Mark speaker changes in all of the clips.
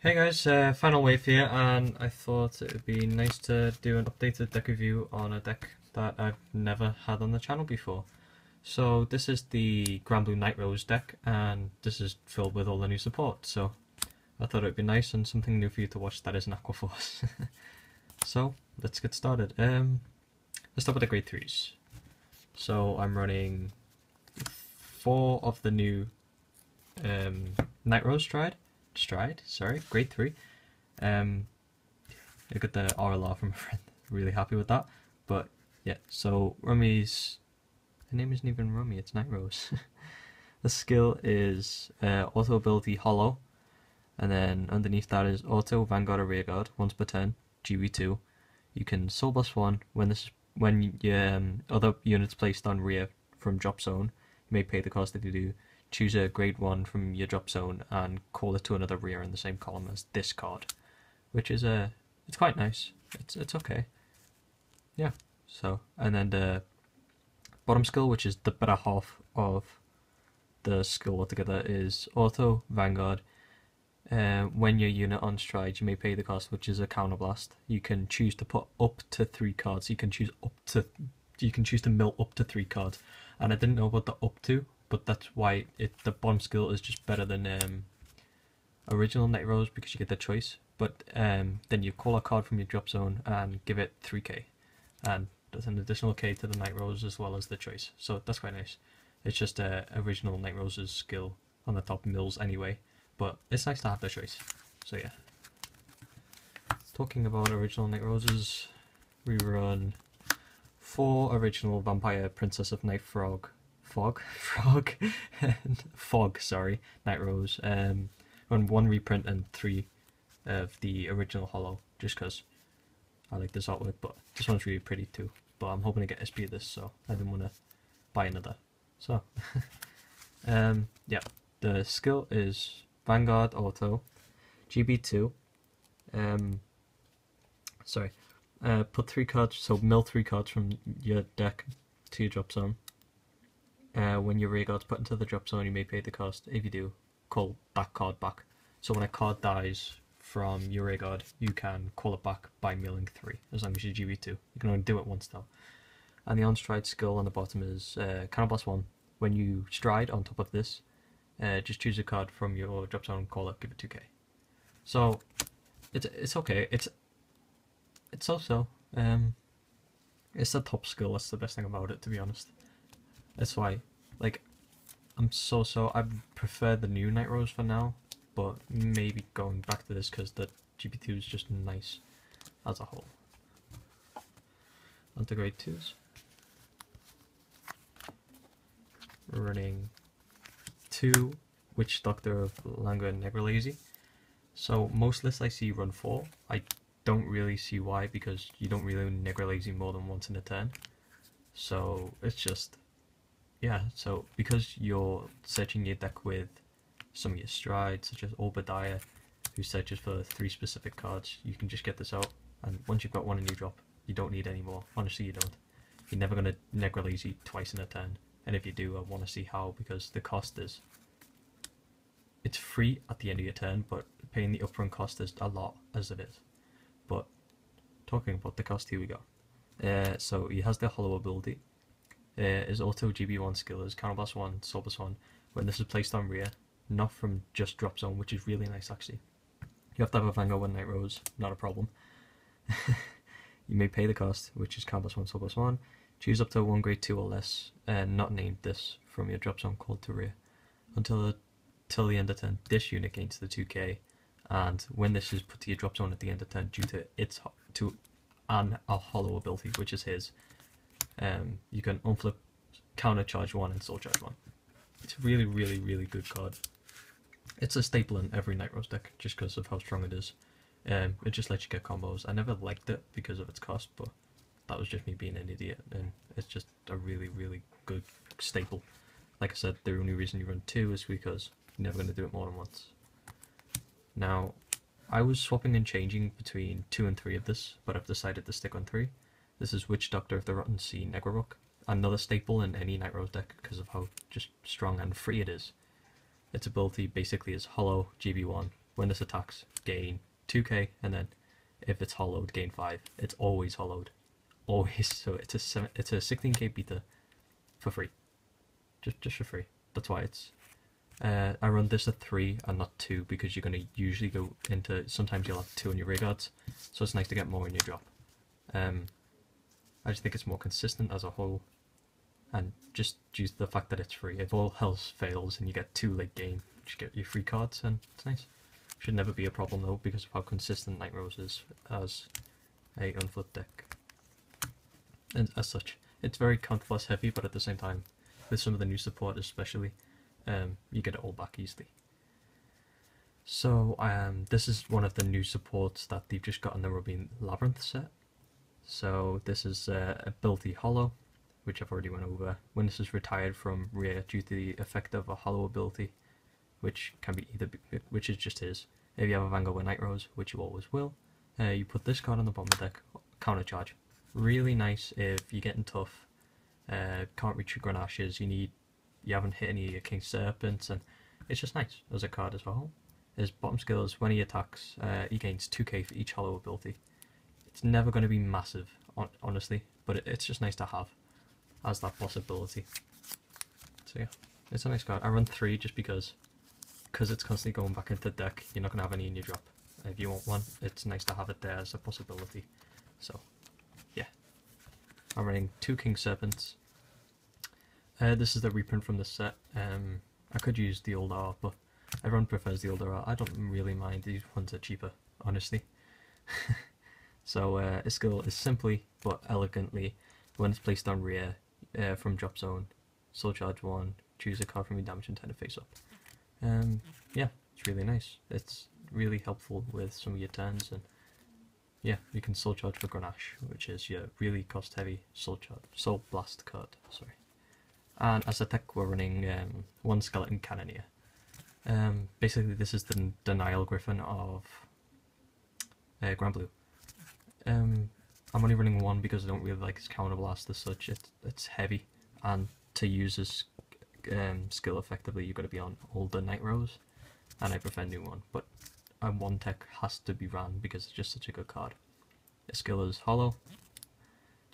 Speaker 1: Hey guys, Final Wave here, and I thought it would be nice to do an updated deck review on a deck that I've never had on the channel before. So this is the Grand Blue Nightrose deck, and this is filled with all the new support, so I thought it would be nice and something new for you to watch that is an Aquaforce. So, let's get started. Let's start with the grade 3s. So I'm running 4 of the new Nightrose grade 3. I got the RLR from a friend, really happy with that. But yeah, so Rummy's, her name isn't even Rummy, it's Nightrose. The skill is auto ability Hollow, and then underneath that is auto Vanguard or Rearguard, once per turn, GB2. You can Soul Blast 1 when your other units placed on rear from drop zone, you may pay the cost if you do. Choose a grade 1 from your drop zone and call it to another rear in the same column as this card, which is it's quite nice. It's okay. Yeah. So, and then the bottom skill, which is the better half of the skill altogether, is auto Vanguard. When your unit on stride, you may pay the cost, which is a counterblast. You can choose to put up to 3 cards. You can choose to mill up to 3 cards, and I didn't know about the up to. But that's why the bottom skill is just better than original Nightrose, because you get the choice. But then you call a card from your drop zone and give it 3k, and there's an additional k to the Nightrose as well as the choice. So that's quite nice. It's just original Nightrose's skill on the top mills anyway, but it's nice to have the choice. So yeah. Talking about original Nightroses, we run 4 original Vampire Princess of Night Frog, sorry, Nightrose. Run 1 reprint and 3 of the original Hollow, just because I like this artwork, but this one's really pretty too. But I'm hoping to get SP of this, so I didn't want to buy another. So, yeah, the skill is Vanguard Auto, GB2. Put 3 cards, so mill 3 cards from your deck to your drop zone. When your rearguard's put into the drop zone, you may pay the cost. If you do, call that card back. So when a card dies from your rearguard, you can call it back by milling 3, as long as you're GB2. You can only do it once though. And the on-stride skill on the bottom is Counterblast 1. When you stride on top of this, just choose a card from your drop zone, call it, give it 2k. So it's okay. It's also it's the top skill. That's the best thing about it, to be honest. That's why, like, I prefer the new Nightrose for now, but maybe going back to this because the GB2 is just nice as a whole. On to grade 2s. We're running 2 Witch Doctor of Langur and Negralazy. So most lists I see run 4. I don't really see why, because you don't really Negralazy more than once in a turn. So it's just, yeah, so because you're searching your deck with some of your strides, such as Obadiah, who searches for 3 specific cards, you can just get this out, and once you've got one in your drop, you don't need any more. Honestly, you don't. You're never going to Negralazy twice in a turn, and if you do, I want to see how, because the cost is, it's free at the end of your turn, but paying the upfront cost is a lot as it is. But talking about the cost, here we go. So he has the Hollow ability. His auto GB1 skill is Counterblast 1, Soul Blast 1, when this is placed on rear, not from just drop zone, which is really nice actually. You have to have a Vanguard 1 Nightrose, not a problem. You may pay the cost, which is Counterblast 1, Soul Blast 1, choose up to 1 grade 2 or less, and not named this, from your drop zone called to rear. Until the end of turn, this unit gains the 2k, and when this is put to your drop zone at the end of turn due to a Hollow ability, which is his, you can unflip, counter charge 1 and soul charge 1. It's a really, really, really good card. It's a staple in every Nightrose deck just because of how strong it is. It just lets you get combos. I never liked it because of its cost, but that was just me being an idiot, and it's just a really, really good staple. Like I said, the only reason you run 2 is because you're never going to do it more than once. Now, I was swapping and changing between 2 and 3 of this, but I've decided to stick on 3. This is Witch Doctor of the Rotten Sea Negrarok, another staple in any Nightrose deck because of how just strong and free it is. Its ability basically is Hollow, GB1, when this attacks, gain 2k, and then if it's hollowed, gain 5. It's always hollowed. Always. So it's a 16k beta for free. Just for free. That's why it's... I run this at 3 and not 2 because you're going to usually go into... Sometimes you'll have 2 on your rear guards, so it's nice to get more in your drop. I just think it's more consistent as a whole, and just due to the fact that it's free. If all else fails and you get 2 late game, you get your free cards, and it's nice. Should never be a problem though because of how consistent Nightrose is as a unflip deck. And as such, it's very counterblast heavy, but at the same time, with some of the new support especially, you get it all back easily. So this is one of the new supports that they've just got in the Ruby Labyrinth set. So this is ability Hollow, which I've already went over. When this is retired from rear due to the effect of a Hollow ability, which can be which is just his. If you have a Vanguard with Nightrose, which you always will, you put this card on the bottom of the deck, counter charge. Really nice if you're getting tough, can't reach your Grenaches, you haven't hit any of your King Serpents, and it's just nice as a card as well. His bottom skill is when he attacks, he gains 2k for each Hollow ability. It's never going to be massive, honestly, but it's just nice to have as that possibility. So yeah, it's a nice card. I run 3 just because it's constantly going back into the deck. You're not going to have any in your drop. If you want one, it's nice to have it there as a possibility. So yeah, I'm running 2 King Serpents. This is the reprint from this set. I could use the old art, but everyone prefers the older art. I don't really mind. These ones are cheaper, honestly. So his skill is simply but elegantly, when it's placed on rear from drop zone, soul charge 1, choose a card from your damage intended face up. Yeah, it's really nice. It's really helpful with some of your turns, and yeah, you can soul charge for Grenache, which is your really cost heavy soul blast card. Sorry. And as a tech, we're running 1 Skeleton Cannoneer. Basically, this is the Denial Griffin of Grand Blue. I'm only running 1 because I don't really like his counterblast as such. It's heavy, and to use his skill effectively, you've got to be on older Nightrose, and I prefer new one. But 1 tech has to be ran because it's just such a good card. His skill is Hollow.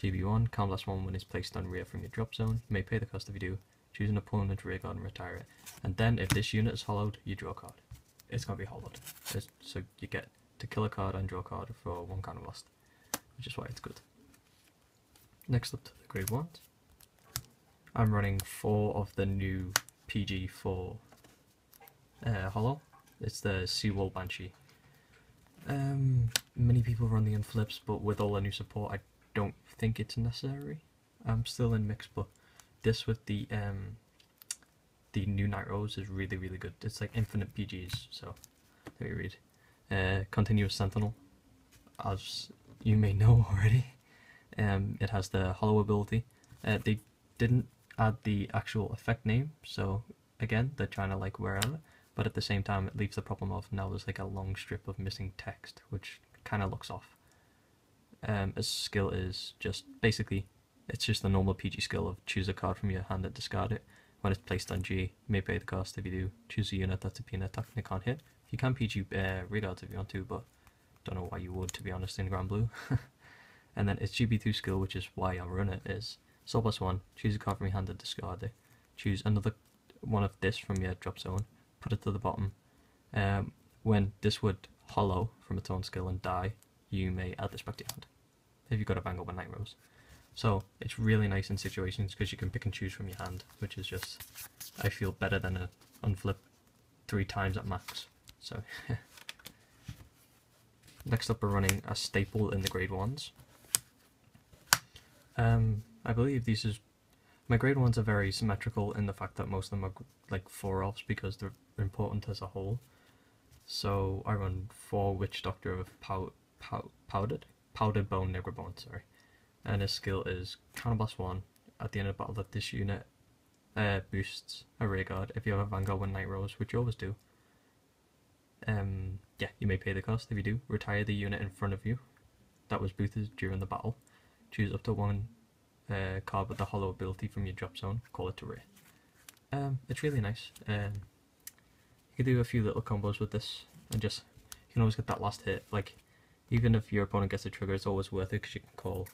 Speaker 1: GB1, counterblast 1 when it's placed on rear from your drop zone. You may pay the cost if you do. Choose an opponent rear guard and retire it. And then if this unit is hollowed, you draw a card. It's going to be hollowed. So you get to kill a card and draw a card for 1 counterblast, which is why it's good. Next up to the grade 1s. I'm running 4 of the new PG4 Hollow. It's the Seawall Banshee. Many people run the unflips, but with all the new support, I don't think it's necessary. I'm still in mix, but this with the new Nightrose is really, really good. It's like infinite PGs, so let me read. Continuous Sentinel, as you may know already. It has the Hollow ability. They didn't add the actual effect name, so again, they're trying to like wear out it, but at the same time it leaves the problem of now there's like a long strip of missing text, which kind of looks off. His skill is just basically, it's just the normal PG skill of choose a card from your hand and discard it. When it's placed on G, you may pay the cost. If you do, choose a unit that's being attacked and it can't hit. You can PG regards if you want to, but don't know why you would, to be honest, in Grand Blue. And then its GB2 skill, which is why I run it, is Soul plus 1, choose a card from your hand and discard it. Choose another one of this from your drop zone, put it to the bottom. When this would hollow from its own skill and die, you may add this back to your hand, if you've got a Vanguard with Nightrose. So it's really nice in situations because you can pick and choose from your hand, which is just, I feel, better than a unflip 3 times at max. So next up we're running a staple in the grade 1s. I believe these is, my grade 1s are very symmetrical in the fact that most of them are like 4-offs because they're important as a whole. So I run 4 Witch Doctor of Powdered Bone Negrabone, sorry. And his skill is counterblast 1 at the end of battle that this unit boosts a rear guard. If you have a Vanguard with Nightrose, which you always do, yeah, you may pay the cost. If you do, retire the unit in front of you that was boosted during the battle. Choose up to 1 card with the hollow ability from your drop zone, call it to rear. It's really nice. You can do a few little combos with this. and just you can always get that last hit. Like even if your opponent gets a trigger, it's always worth it because you can call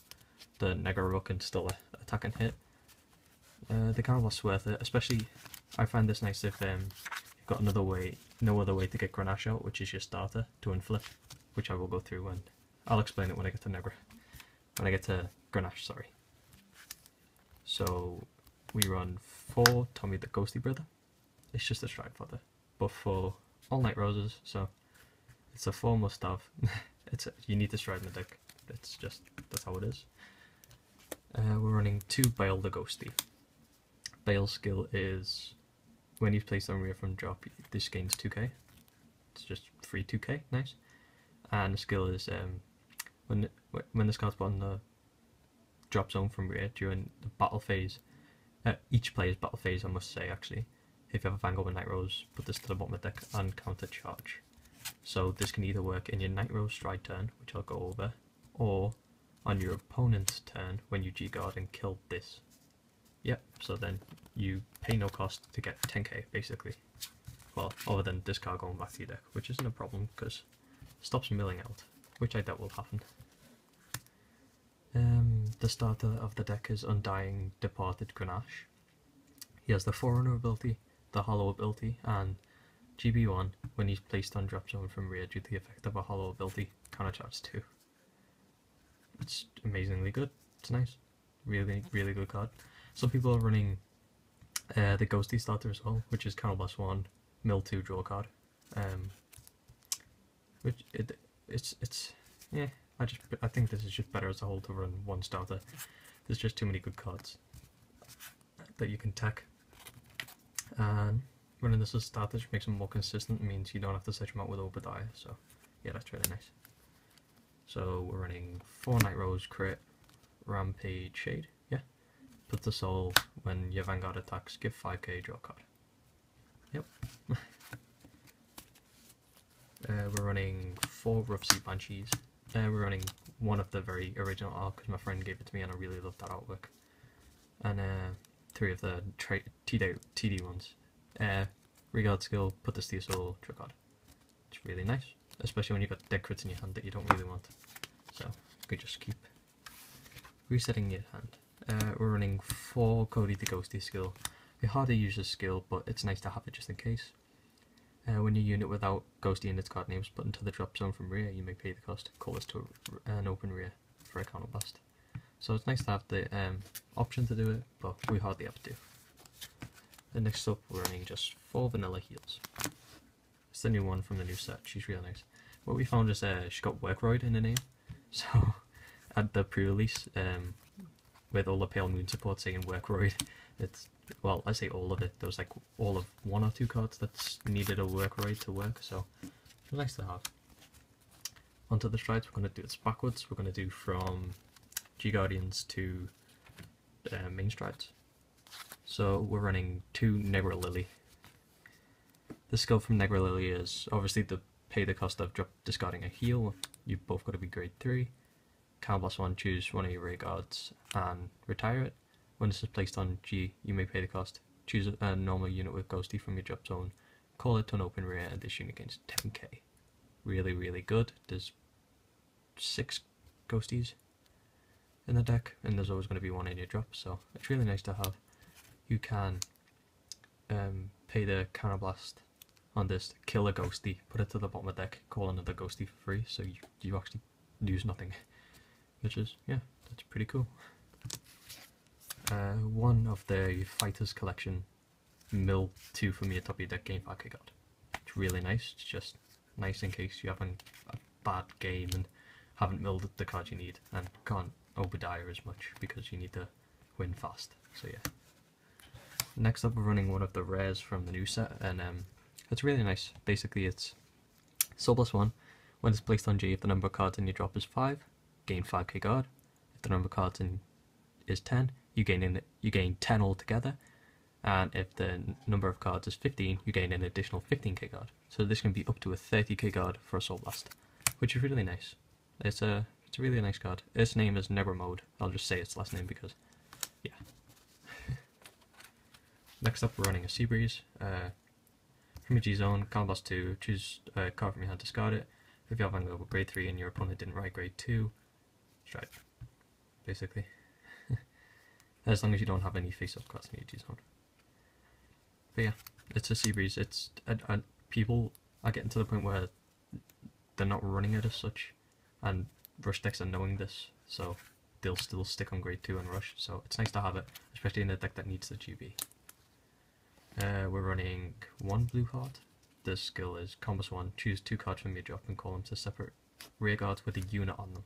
Speaker 1: the Negro Rook and still attack and hit. The counterblast's worth it, especially I find this nice if you've got no other way to get Grenache out, which is your starter to inflip, which I will go through when I'll explain it when I get to Grenache, sorry. So we run 4 Tommy the Ghosty Brother. It's just a stride fodder, but for all Night Roses, so it's a 4 must have. You need to stride in the deck. That's how it is. We're running 2 Bale the Ghosty. Bale's skill is when he's placed on rear from drop, this gains 2k. It's just free 2k, nice. And the skill is when this card's put on the drop zone from rear during the battle phase, each player's battle phase, I must say actually. If you have a Vanguard with Nightrose, put this to the bottom of the deck and counter charge. So this can either work in your Nightrose stride turn, which I'll go over, or on your opponent's turn when you G-guard and kill this. Yep, so then you pay no cost to get 10k basically. Well, other than this card going back to your deck, which isn't a problem because it stops milling out, which I doubt will happen. The starter of the deck is Undying Departed Grenache. He has the Forerunner ability, the Hollow ability, and GB1 when he's placed on drop zone from rear due to the effect of a Hollow ability, countercharge 2. It's amazingly good. It's nice. Really, really good card. Some people are running the Ghosty starter as well, which is Counterblast 1, Mill 2, draw card. Yeah. I think this is just better as a whole to run 1 starter. There's just too many good cards that you can tech. And running this as a starter just makes them more consistent. It means you don't have to search them out with Obadiah. So yeah, that's really nice. So we're running 4 Nightrose, crit, Rampage, Shade. Yeah. Put the soul when your Vanguard attacks, give 5k, draw a card. Yep. We're running 4 Rough Sea Banshees. We're running one of the very original art because my friend gave it to me and I really loved that artwork. And 3 of the TD ones. Regard skill, put this to your soul, draw a card. It's really nice, especially when you've got dead crits in your hand that you don't really want. So you could just keep resetting your hand. We're running 4 Cody the Ghosty skill. It's hard to use this skill, but it's nice to have it just in case. When your unit without Ghosty in its card name is put into the drop zone from rear, you may pay the cost. Call this to an open rear for a counterblast. So it's nice to have the option to do it, but we hardly ever do. And next up, we're running just 4 Vanilla Heals. It's the new one from the new set. She's really nice. What we found is she got Workroid in her name. So at the pre-release, with all the Pale Moon support saying Workroid, it's, well, I say all of it. There was like all of 1 or 2 cards that needed a Workroid to work, so it was nice to have. Onto the strides, we're going to do this backwards. We're going to do from G-Guardians to main strides. So we're running 2 Negra Lily. The skill from Negra Lily is obviously to pay the cost of discarding a heal. You've both got to be grade 3. Counterblast 1, choose one of your rear guards and retire it. When this is placed on G, you may pay the cost. Choose a normal unit with Ghosty from your drop zone. Call it to an open rear and this unit gains 10k. Really, really good. There's 6 Ghosties in the deck and there's always going to be 1 in your drop, so it's really nice to have. You can pay the counterblast on this to kill a Ghosty, put it to the bottom of the deck, call another Ghosty for free, so you actually lose nothing. Which is, yeah, that's pretty cool. One of the Fighters collection, mill 2 from your top of your deck, gain 5k card. It's really nice, it's just nice in case you having a bad game and haven't milled the card you need and can't Obadiah as much because you need to win fast, so yeah. Next up we're running one of the rares from the new set and it's really nice. Basically it's Soul plus 1, when it's placed on G, if the number of cards in your drop is 5, gain 5k guard. If the number of cards in is 10, you gain 10 altogether, and if the number of cards is 15, you gain an additional 15k guard. So this can be up to a 30k guard for a Soul Blast, which is really nice. It's a really nice card. Its name is Never Mode. I'll just say its last name because, yeah. Next up we're running a Sea Breeze. From your G-Zone, Combos 2, choose a card from your hand, discard it. If you have Vanguard with grade 3 and your opponent didn't write grade 2, strike, basically. As long as you don't have any face-up cards in your G-Zone. But yeah, it's a Sea Breeze. It's people are getting to the point where they're not running it as such, and rush decks are knowing this, so they'll still stick on grade 2 and rush, so it's nice to have it, especially in a deck that needs the GB. We're running 1 blue card. The skill is Combos 1, choose 2 cards from your drop and call them to separate rear guards with a unit on them.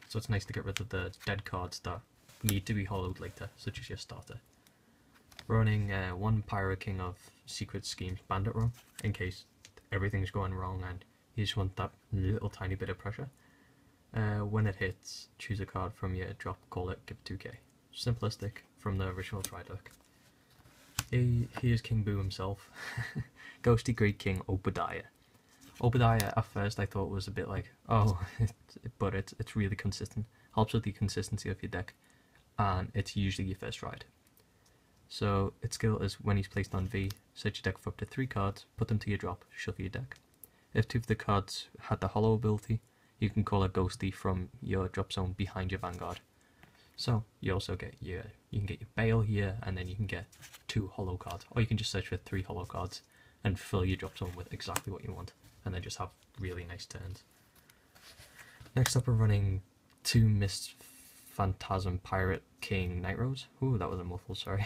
Speaker 1: So it's nice to get rid of the dead cards that need to be hollowed later, such as your starter. We're running 1 Pirate King of Secret Schemes Bandit Run, in case everything's going wrong and you just want that little tiny bit of pressure. When it hits, choose a card from your drop, call it, give it 2k. Simplistic from the original Triduck. Here's King Boo himself. Ghosty Great King Obadiah. Obadiah at first I thought was a bit like, oh, but it's really consistent. Helps with the consistency of your deck, and it's usually your first ride. So its skill is when he's placed on V, set your deck for up to 3 cards, put them to your drop, shuffle your deck. If 2 of the cards had the hollow ability, you can call a Ghosty from your drop zone behind your Vanguard. So you also get you can get your Bale here, and then you can get 2 hollow cards, or you can just search for 3 hollow cards and fill your drop zone with exactly what you want, and then just have really nice turns. Next up, we're running 2 Mist Phantasm Pirate King Nightrose. Ooh, that was a muffle, sorry.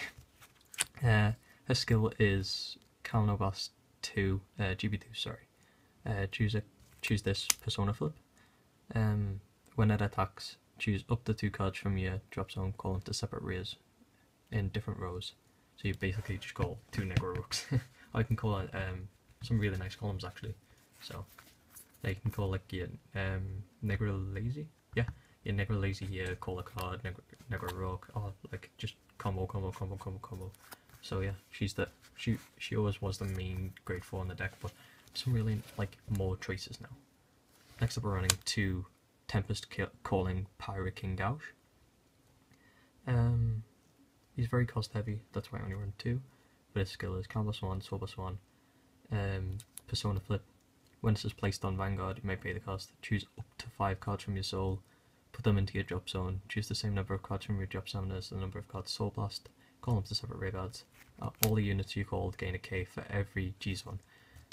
Speaker 1: Her skill is Kalnobas 2, GB2, sorry. Choose this Persona Flip. When it attacks, choose up to 2 cards from your drop zone, call them to separate rears in different rows. So you basically just call 2 Negro Rooks. Or you can call it some really nice columns actually. So you can call like your Negro Lazy. Yeah, your Negro Lazy here, call a card, Negro Rook, or like just combo. So yeah, she always was the main grade 4 in the deck, but some really like more choices now. Next up, we're running 2 Tempest Calling Pirate King Gauche. He's very cost heavy, that's why I only run 2. But his skill is Combos 1, Sorbus 1, Persona Flip. When this is placed on Vanguard, you may pay the cost. Choose up to 5 cards from your soul, put them into your drop zone. Choose the same number of cards from your drop zone as the number of cards Soul Blast. Call them to separate rear guards. All the units you called gain a K for every G zone.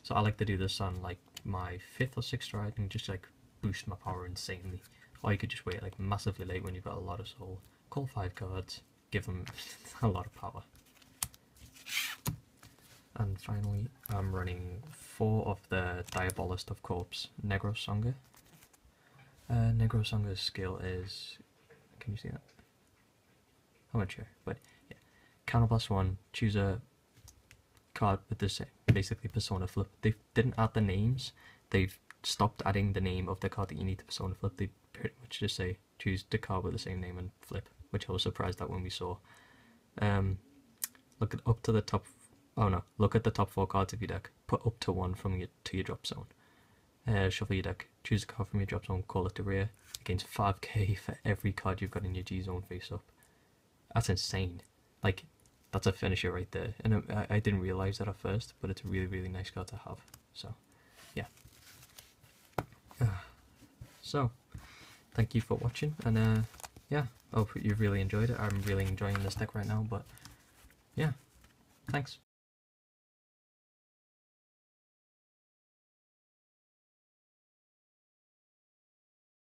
Speaker 1: So I like to do this on like my 5th or 6th ride and just like boost my power insanely. Or you could just wait like massively late when you've got a lot of soul. Call 5 cards, give them a lot of power. And finally, I'm running 4 of the Diabolist of Corpse Negro Songa. Negro Songa's skill is, can you see that? I'm not sure, but yeah. Counterblast 1, choose a card with this basically Persona Flip. They didn't add the names, they've stopped adding the name of the card that you need to Persona Flip. They pretty much just say choose the card with the same name and flip, which I was surprised at when we saw. Look at up to the top. Oh no! Look at the top 4 cards of your deck. Put up to 1 from your drop zone. Shuffle your deck. Choose a card from your drop zone. Call it to rear. It gains 5k for every card you've got in your G zone face up. That's insane. Like, that's a finisher right there. And I didn't realize that at first, but it's a really nice card to have. So, yeah. So, thank you for watching, and yeah, I hope you've really enjoyed it. I'm really enjoying this deck right now, but yeah, thanks.